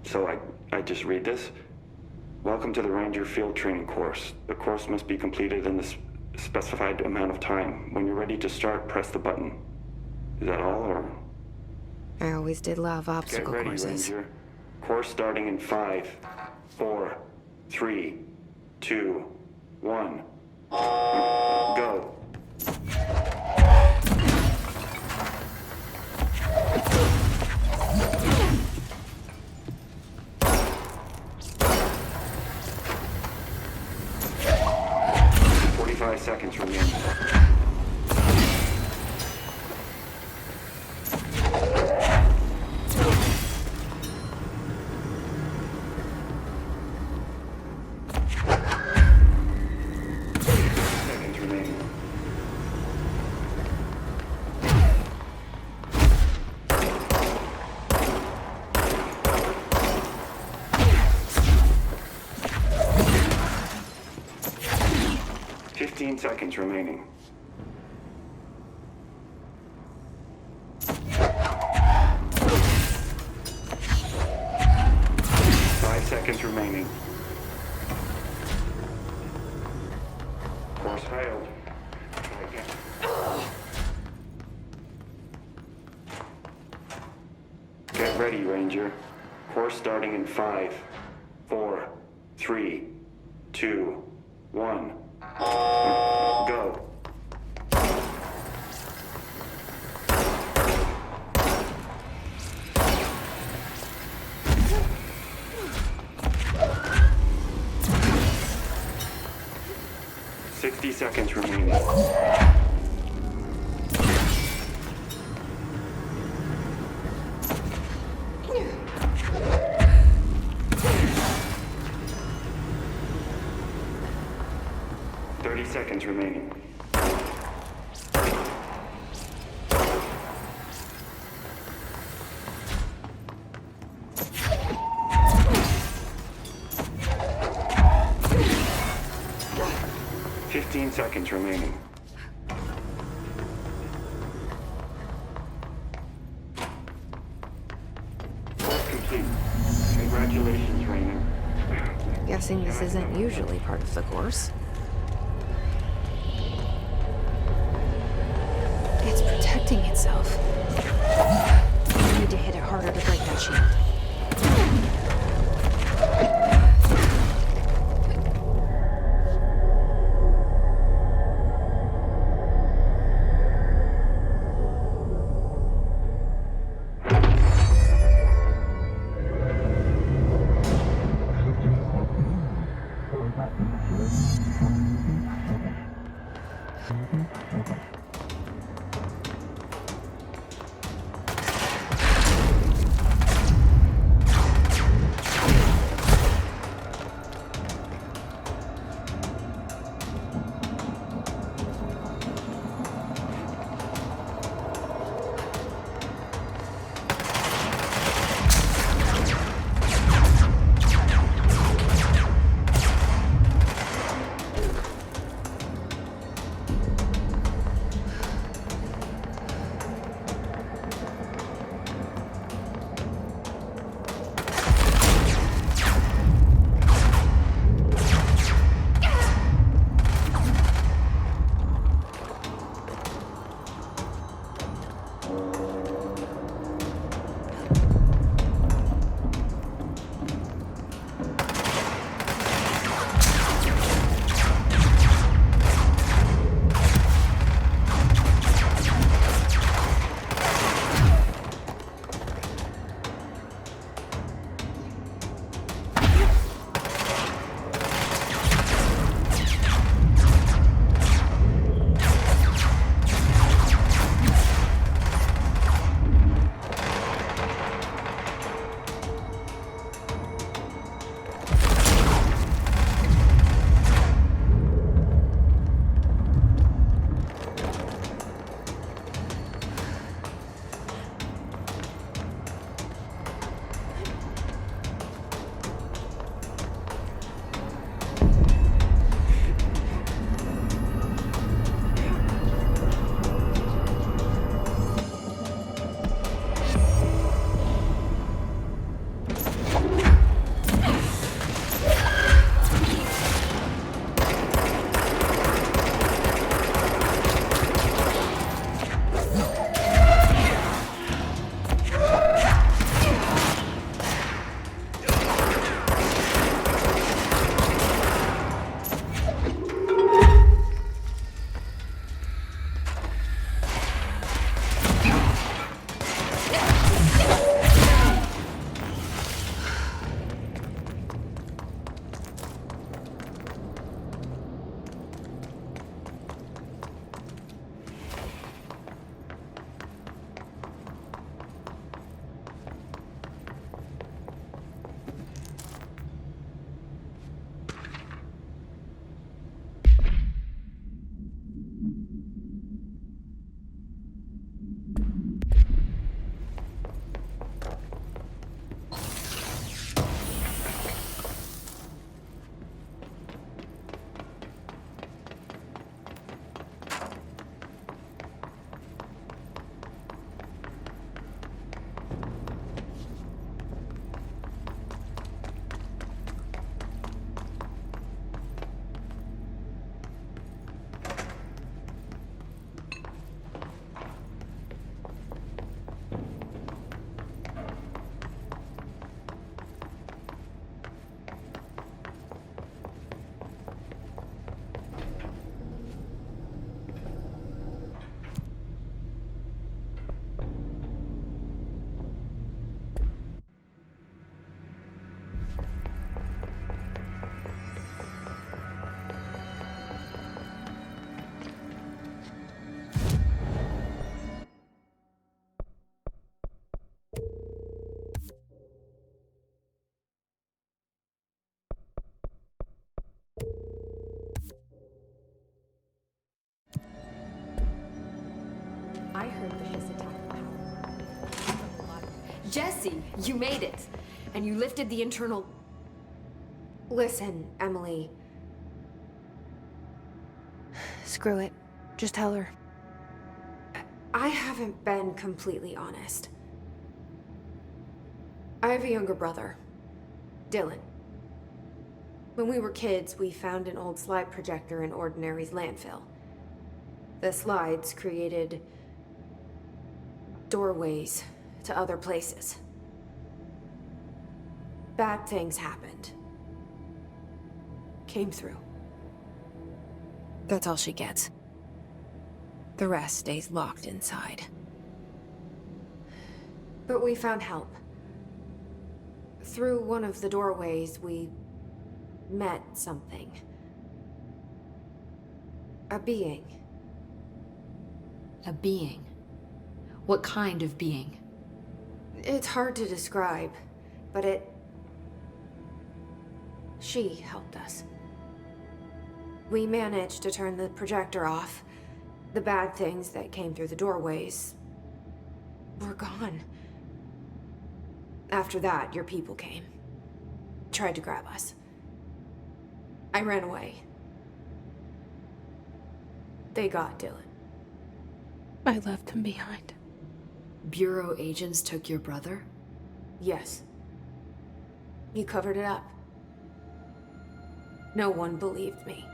So I just read this. Welcome to the Ranger Field Training course. The course must be completed in the specified amount of time. When you're ready to start, press the button. Is that all, or? I always did love obstacle Get ready, courses. Ranger. Course starting in 5, 4, 3, 2, 1. Go. Seconds remaining. 15 seconds remaining. 5 seconds remaining. Course failed. Try again. Get ready, Ranger. Course starting in 5, 4, 3, 2, 1. Go. Seconds remaining. 30 seconds remaining. 15 seconds remaining. Course complete. Congratulations, Rainer. Guessing this isn't usually part of the course. It's protecting itself. I need to hit it harder to break that shield. Jesse, you made it. And you lifted the internal... Listen, Emily. Screw it. Just tell her. I haven't been completely honest. I have a younger brother, Dylan. When we were kids, we found an old slide projector in Ordinary's landfill. The slides created doorways to other places. Bad things happened. Came through. That's all she gets. The rest stays locked inside. But we found help. Through one of the doorways, we met something. A being. A being? What kind of being? It's hard to describe, but she helped us. We managed to turn the projector off. The bad things that came through the doorways were gone. After that, your people came. Tried to grab us. I ran away. They got Dylan. I left him behind. Bureau agents took your brother? Yes. You covered it up. No one believed me.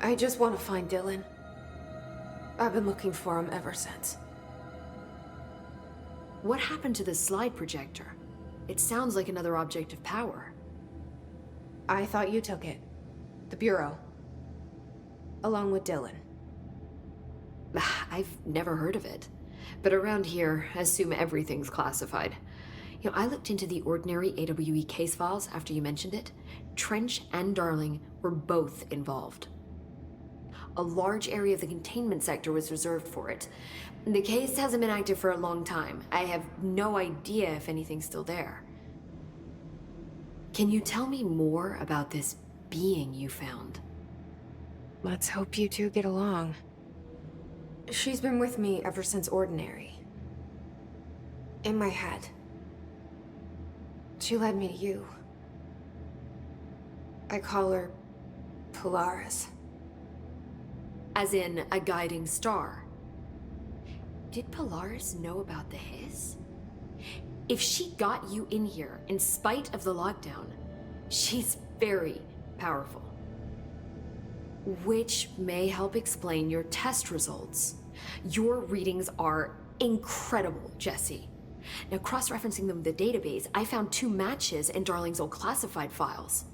I just want to find Dylan. I've been looking for him ever since. What happened to the slide projector? It sounds like another object of power. I thought you took it. The Bureau. Along with Dylan. I've never heard of it. But around here, I assume everything's classified. You know, I looked into the Ordinary AWE case files after you mentioned it. Trench and Darling were both involved. A large area of the containment sector was reserved for it. The case hasn't been active for a long time. I have no idea if anything's still there. Can you tell me more about this being you found? Let's hope you two get along. She's been with me ever since Ordinary. In my head. She led me to you. I call her Polaris. As in, a guiding star. Did Polaris know about the hiss? If she got you in here in spite of the lockdown, she's very powerful. Which may help explain your test results. Your readings are incredible, Jesse. Now, cross-referencing them with the database, I found 2 matches in Darling's old classified files.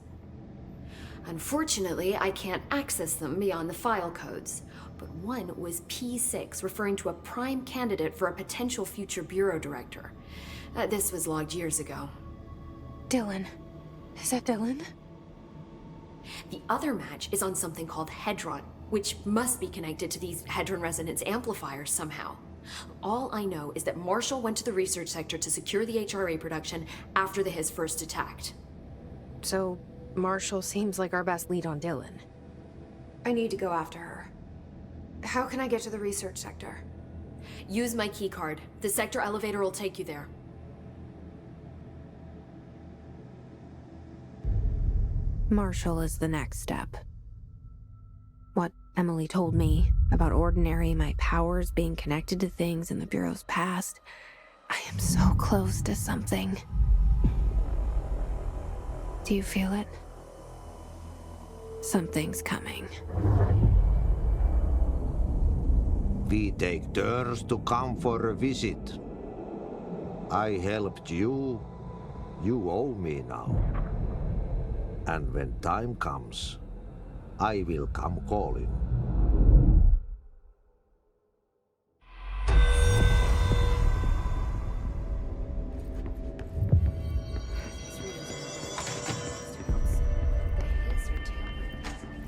Unfortunately, I can't access them beyond the file codes, but one was P6, referring to a prime candidate for a potential future bureau director. This was logged years ago. Dylan. Is that Dylan? The other match is on something called Hedron, which must be connected to these Hedron resonance amplifiers somehow. All I know is that Marshall went to the research sector to secure the HRA production after the hiss first attacked. So, Marshall seems like our best lead on Dylan. I need to go after her. How can I get to the research sector? Use my keycard. The sector elevator will take you there. Marshall is the next step. What Emily told me about Ordinary, my powers being connected to things in the Bureau's past. I am so close to something. Do you feel it? Something's coming. We take turns to come for a visit. I helped you. You owe me now. And when time comes, I will come calling.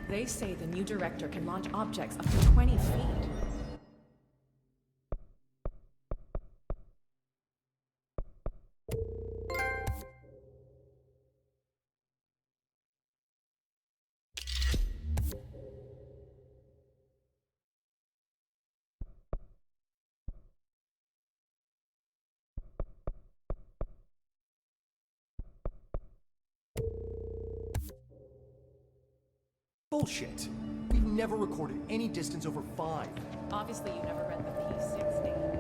They say the new director can launch objects up to 20 feet. bullshit. We've never recorded any distance over 5. Obviously, you never read the P60.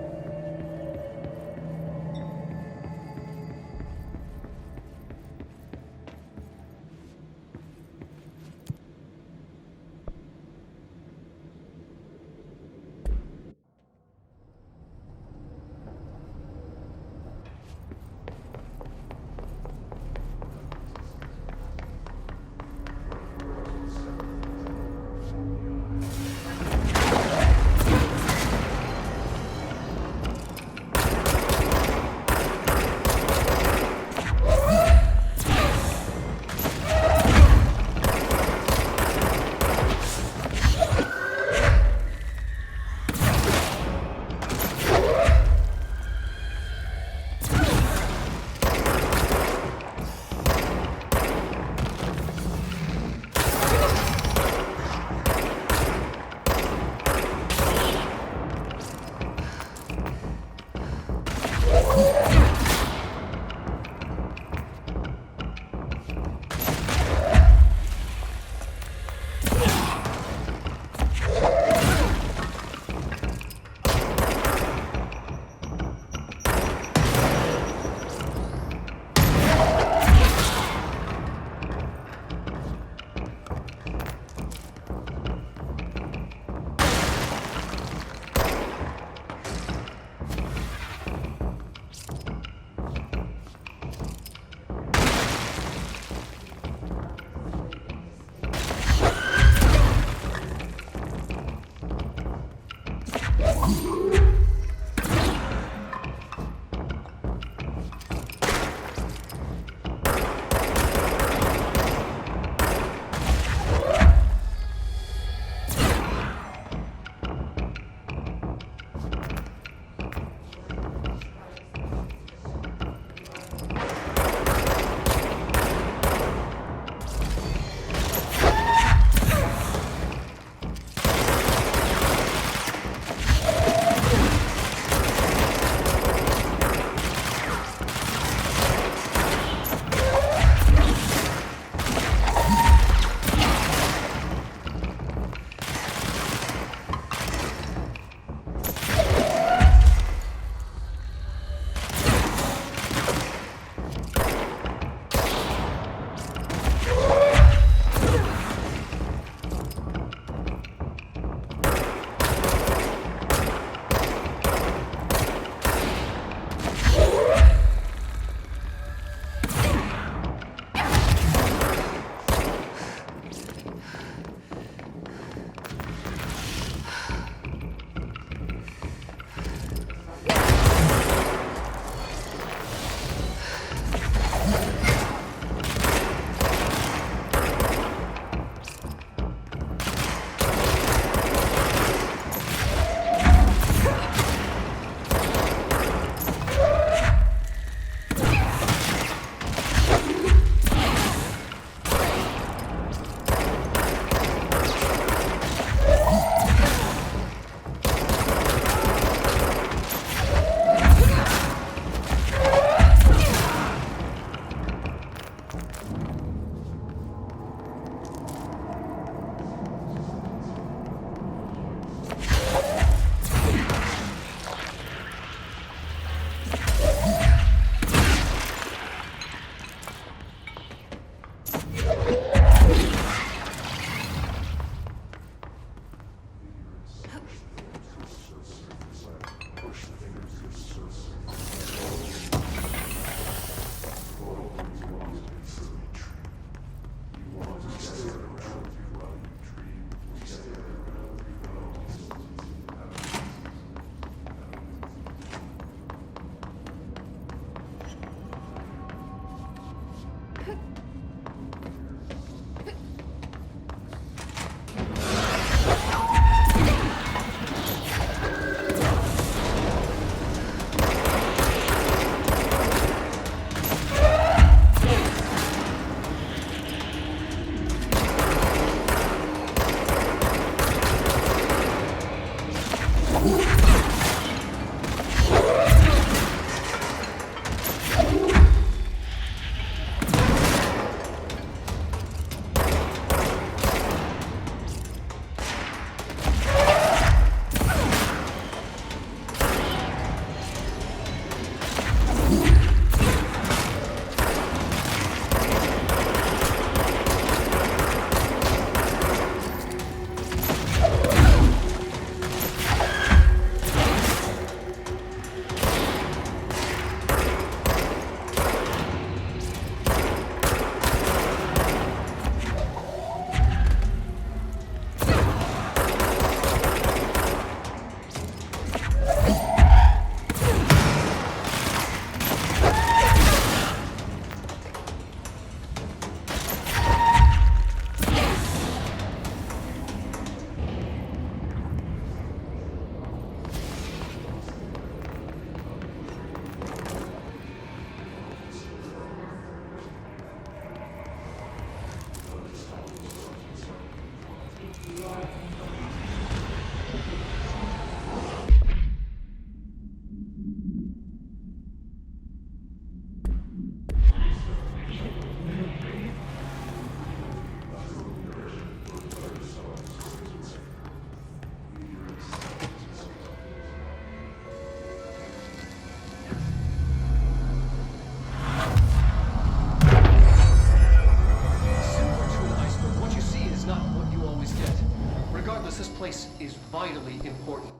vitally important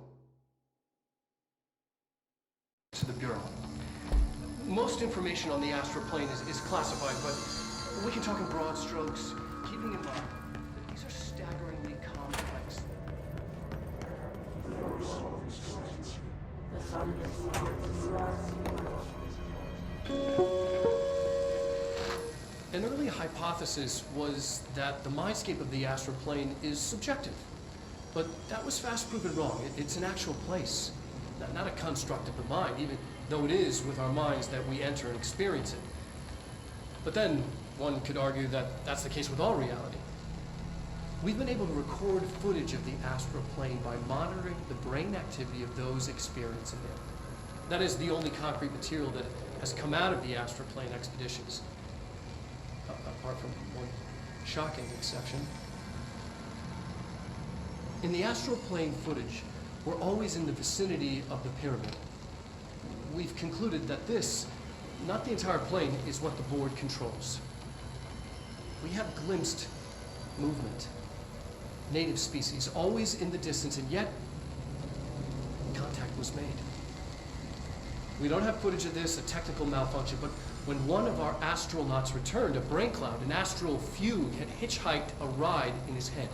to the Bureau. Most information on the astral plane is classified, but we can talk in broad strokes, keeping in mind that these are staggeringly complex. An early hypothesis was that the mindscape of the astral plane is subjective, but that was fast proven wrong. It's an actual place, not a construct of the mind, even though it is with our minds that we enter and experience it. But then one could argue that that's the case with all reality. We've been able to record footage of the astral plane by monitoring the brain activity of those experiencing it. That is the only concrete material that has come out of the astral plane expeditions, apart from one shocking exception. In the astral plane footage, we're always in the vicinity of the pyramid. We've concluded that this, not the entire plane, is what the board controls. We have glimpsed movement, native species, always in the distance, and yet contact was made. We don't have footage of this, a technical malfunction, but when one of our astronauts returned, a brain cloud, an astral fugue, had hitchhiked a ride in his head.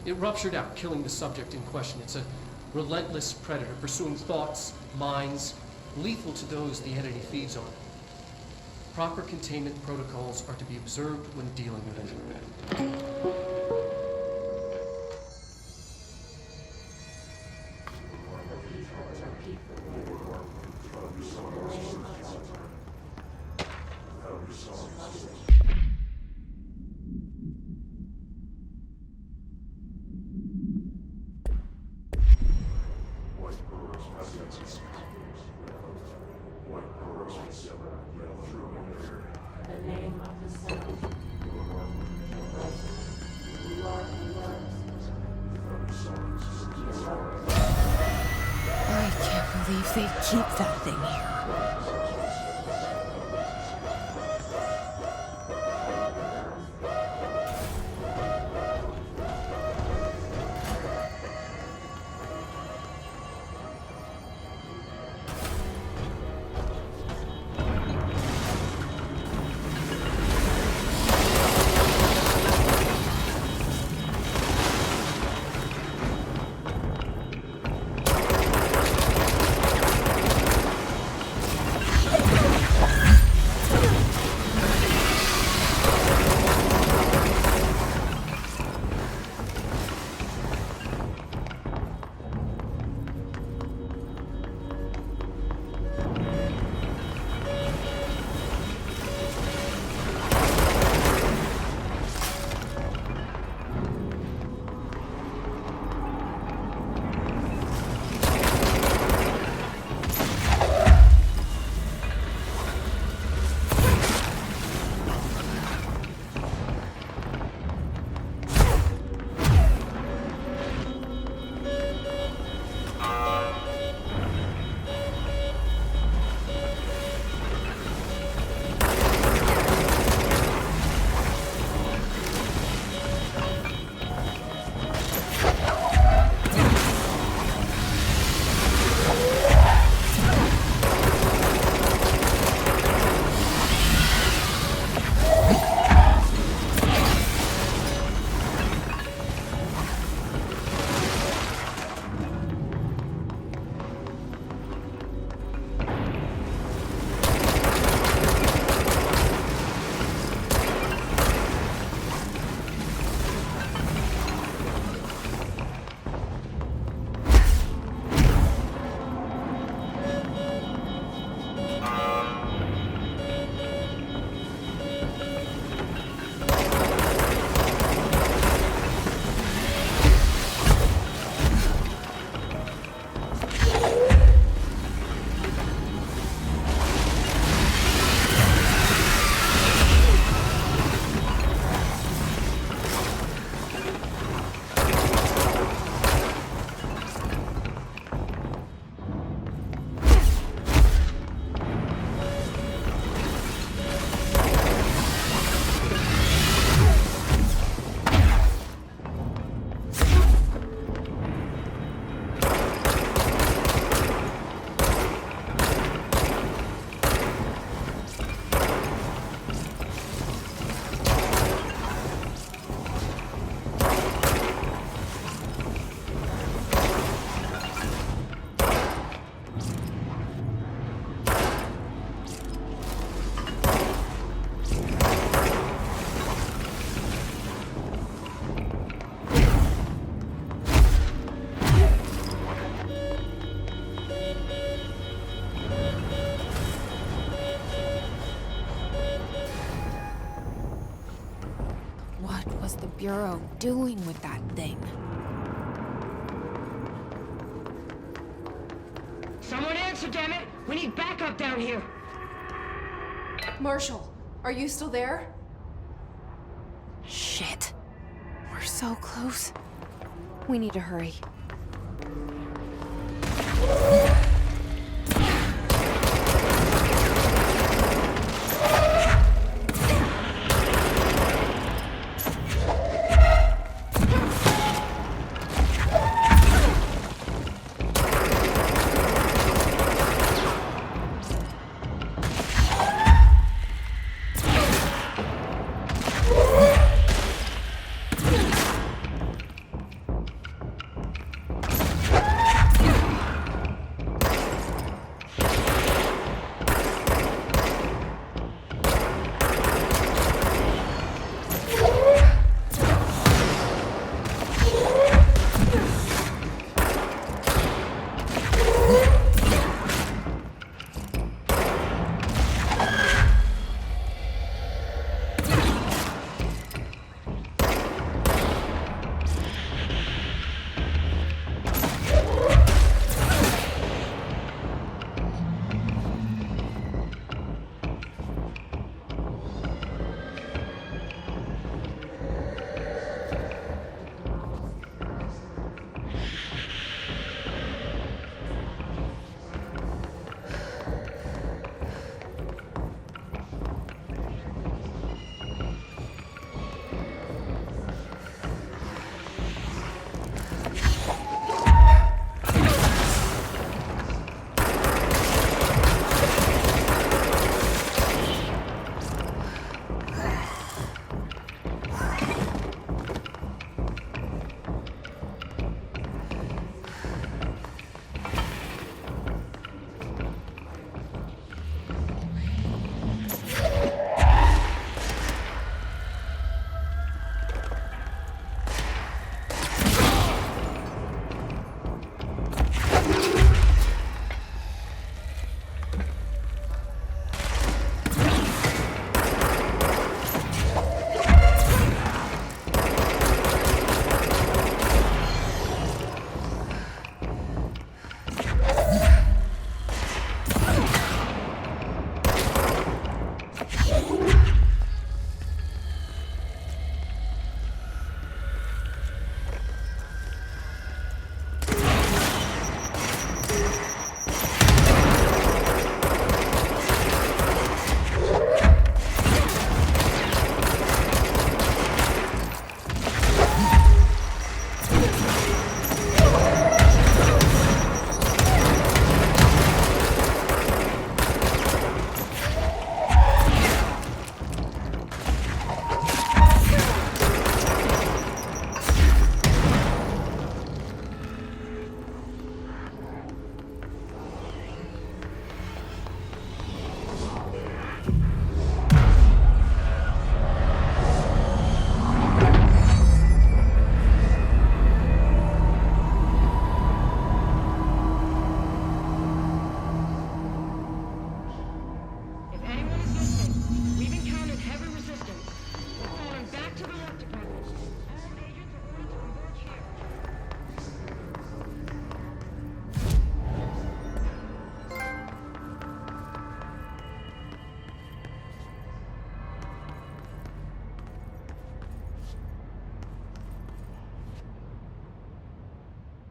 It ruptured out, killing the subject in question. It's a relentless predator, pursuing thoughts, minds, lethal to those the entity feeds on. Proper containment protocols are to be observed when dealing with it. I can't believe they keep that thing here. Bureau doing with that thing? Someone answer, damn it! We need backup down here! Marshall, are you still there? Shit. We're so close. We need to hurry.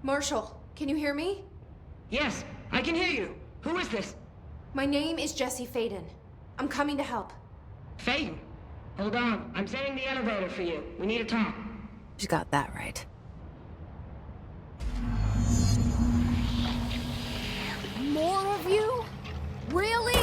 Marshall, can you hear me? Yes, I can hear you. Who is this? My name is Jesse Faden. I'm coming to help. Faden. Hold on. I'm setting the elevator for you. We need to talk. You got that right. More of you? Really?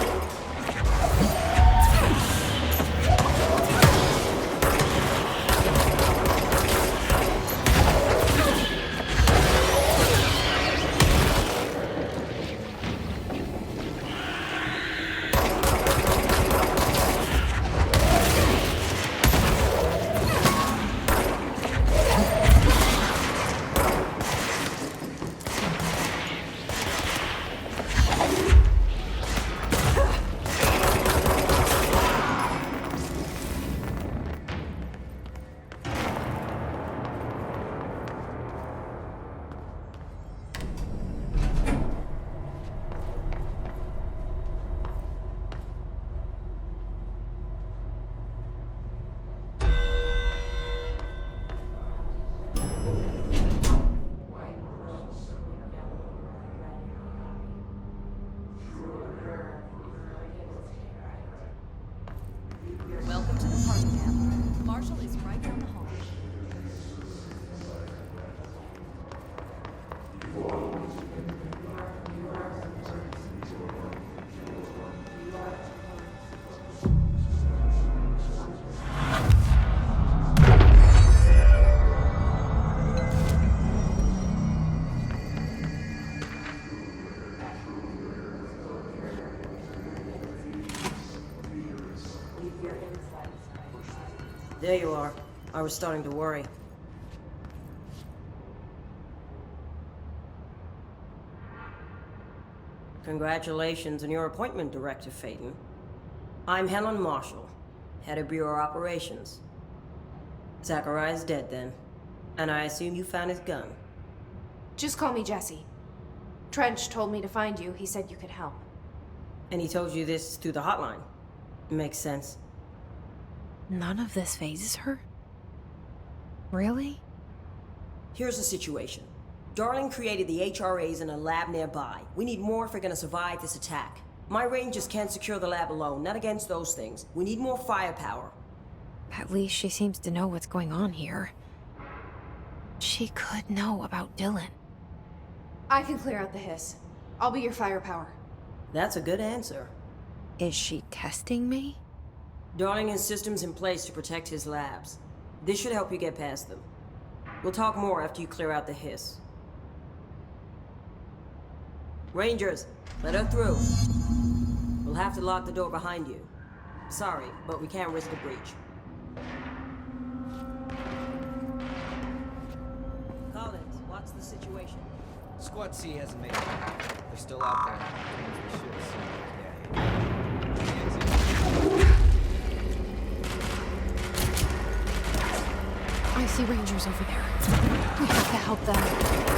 There you are. I was starting to worry. Congratulations on your appointment, Director Faden. I'm Helen Marshall, head of Bureau Operations. Zachariah's dead then, and I assume you found his gun. Just call me Jesse. Trench told me to find you. He said you could help. And he told you this through the hotline. Makes sense. None of this phases her? Really? Here's the situation. Darling created the HRAs in a lab nearby. We need more if we're gonna survive this attack. My rangers can't secure the lab alone, not against those things. We need more firepower. At least she seems to know what's going on here. She could know about Dylan. I can clear out the hiss. I'll be your firepower. That's a good answer. Is she testing me? Darling has systems in place to protect his labs. This should help you get past them. We'll talk more after you clear out the hiss. Rangers, let her through. We'll have to lock the door behind you. Sorry, but we can't risk a breach. Collins, what's the situation? Squad C hasn't made it. They're still out there. They should have seen it. I see Rangers over there. We have to help them.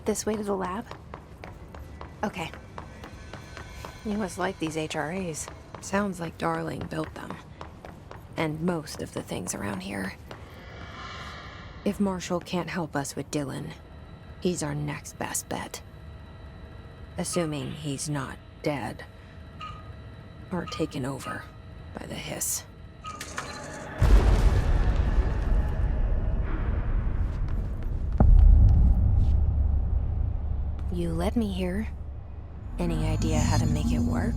This way to the lab? Okay. You must like these HRAs. Sounds like Darling built them. And most of the things around here. If Marshall can't help us with Dylan, he's our next best bet. Assuming he's not dead. Or taken over by the hiss. You led me here. Any idea how to make it work?